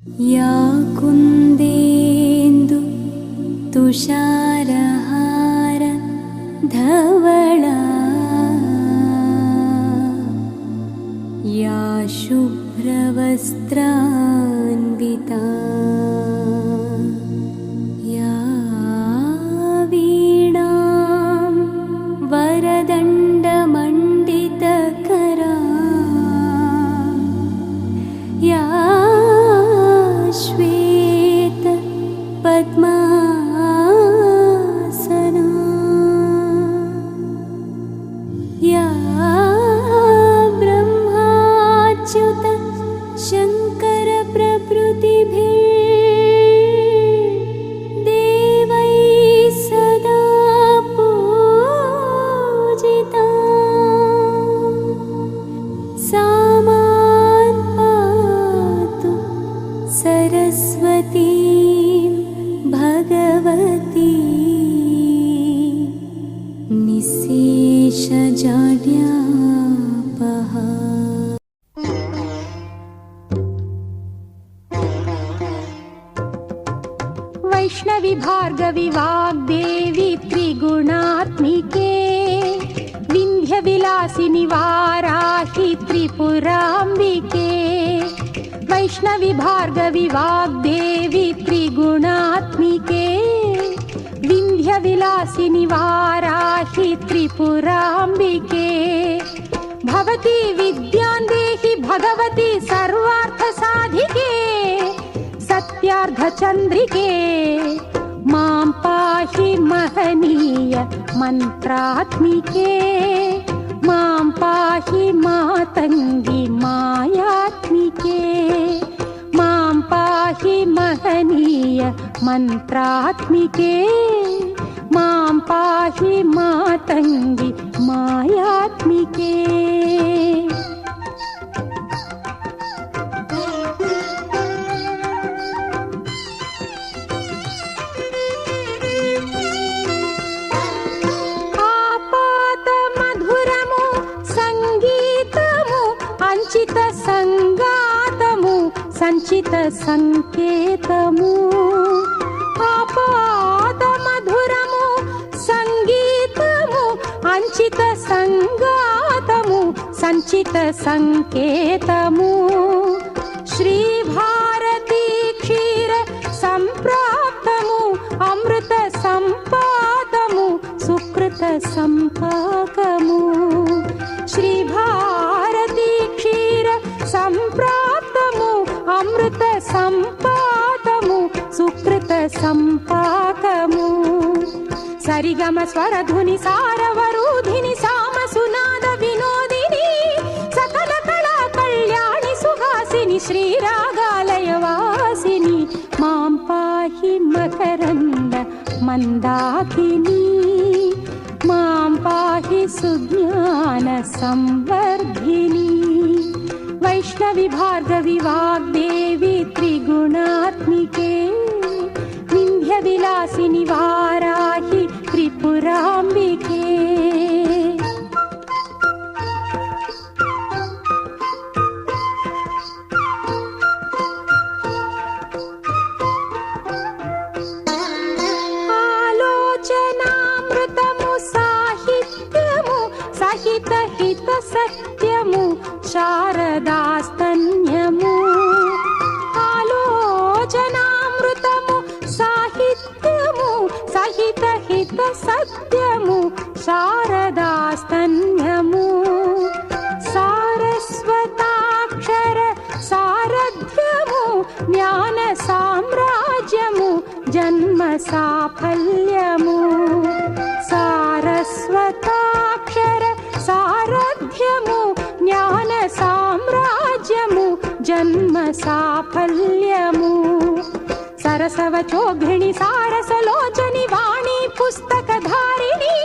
या कुन्देन्दु तुषारहार धवला या शुभ्रवस्त्रान्विता या वीणां वरदण्डमण्डितकरा या श्वेत पद्मासना या ब्रह्माच्युत शङ्कर प्रभृतिभिर्देवैः सदा पूजिता सा मां पातु सरस्वती भगवती निःशेषजाड्यापहा। वैष्णवी भार्गवी वाग्देवी त्रिगुणात्मिके विन्ध्यविलासिनि वाराहि त्रिपुराम्बिके। वैष्णवी भार्गवी वाग्देवी त्रिगुणात्मिके विन्ध्यविलासिनि वाराहि त्रिपुराम्बिके। भवती विद्यां देहि भगवती सर्वार्थसाधिके सत्यार्धचन्द्रिके मां पाहि महनीय मन्त्रात्मिके मां पाहि मातङ्गी मायात्मिके मां पाहि महनीय मन्त्रात्मिके मां पाहि मातङ्गी मायात्मिके। సంచిత సంగాతము సంచిత సంకేతము ఆపాద మధురము సంగీతము అంచిత సంగాతము సంచిత సంకేతము శ్రీ భారతీ క్షీర సంప్రాప్తము అమృత సంపాదము సుకృత సంపాకము శ్రీ భారతీ క్షీర సంప్రాప్తము అమృత సంపాదము సుకృత సంపాకము సరిగమ స్వరధుని సారవరూధిని సామ సునాద వినోదిని సకల కళా కళ్యాణి సుహాసిని శ్రీరాగాలయ వాసిని మాం పాహి మకరంద మందాకిని మాం పాహి సుజ్ఞాన సంవర్ధిని। వైష్ణవి భార్గవి వాగ్దేవి త్రిగుణాత్మికే వింధ్య విలాసిని వారాహి త్రిపురాంబికే। హిత సత్యము శారదాస్తన్యము ఆలోచనామృతము సాహిత్యము సహిత హిత సత్యము శారదాస్తన్యము సారస్వతాక్షర సారథ్యము జ్ఞాన సామ్రాజ్యము జన్మ సాఫల్యము సారస్వతాక్షర సారథ్యము జ్ఞాన సామ్రాజ్యము జన్మ సాఫల్యము సరసవచోఘిణి సారసలోచని వాణి పుస్తకధారిణి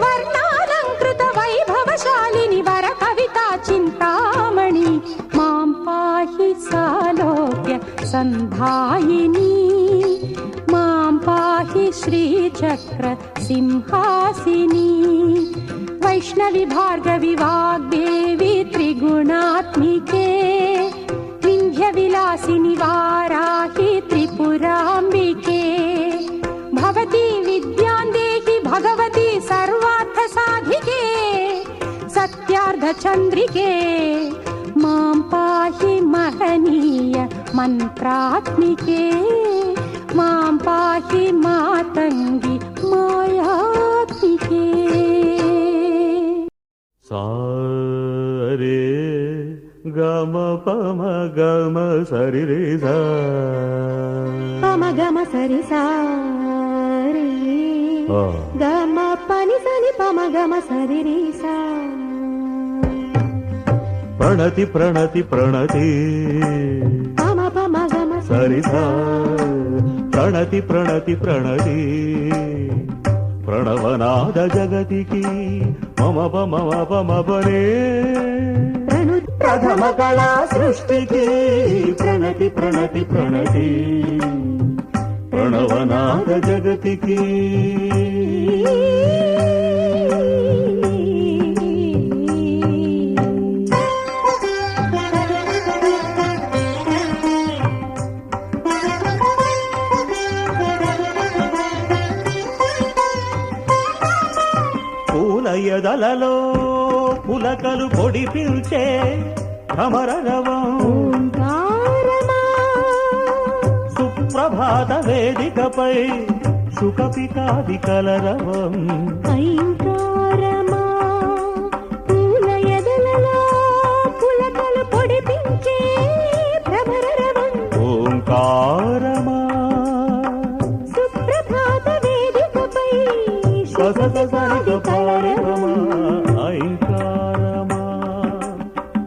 వర్ణాలంకృత వైభవశాలిని వర కవితా చింతామణి మాం పాహి సాలోక్య సంధాయిని మాం పాహి శ్రీచక్ర సింహాసిని। वैष्णवी भार्गवी वाग्देवी त्रिगुणात्मिके विन्ध्य विलासिनि वारा చంద్రికే మాం పాహి మహనీయ మంత్రాత్మికే మాం పాహి మాతంగి మాయాత్మికే. సారే గమ పమ గమ సరి రే సా పమ గమ సరి సారి గమ పని సని పమ గమ సరి రి సా. ప్రణతి ప్రణతి ప్రణతి పమ పమ గమ సరి సా ప్రణతి ప్రణతి ప్రణతి ప్రణవనాద జగతికి మమ పమ పమ పరే ప్రథమ కళా సృష్టికి ప్రణతి ప్రణతి ప్రణతి ప్రణవనాద జగతికి. పూలయదలలో పులకలు పొడిపిల్చే భ్రమరరవం సుప్రభాత వేదికపై సుఖపికాది కలరవం ఐంకారమా పూలయదలలో పులకలు పొడిపించే భ్రమరరవం ఓంకారమా సుప్రభాత వేదికపై ససససరిగ పారవమా ఐంకారమా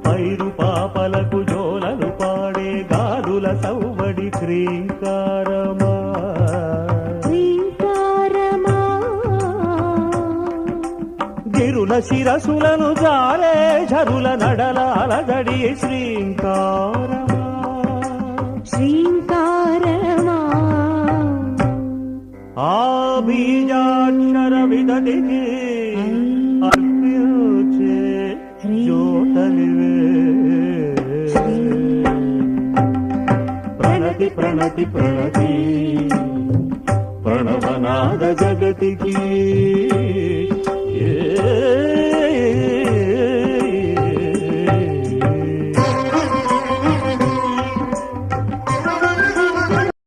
పైరు పాపలకు జోలలు పాడే గాలుల సౌవడి శ్రీంకారమా శ్రీంకారమా గిరుల శిరసులను జారే ఝరుల నడలాలదడి శ్రీంకారమా శ్రీంకారమా ఆ బీజాక్షర విదతికి అర్పించే జ్యోతలివే ప్రణతి ప్రణతి ప్రణతి ప్రణవనాద జగతికి ఏ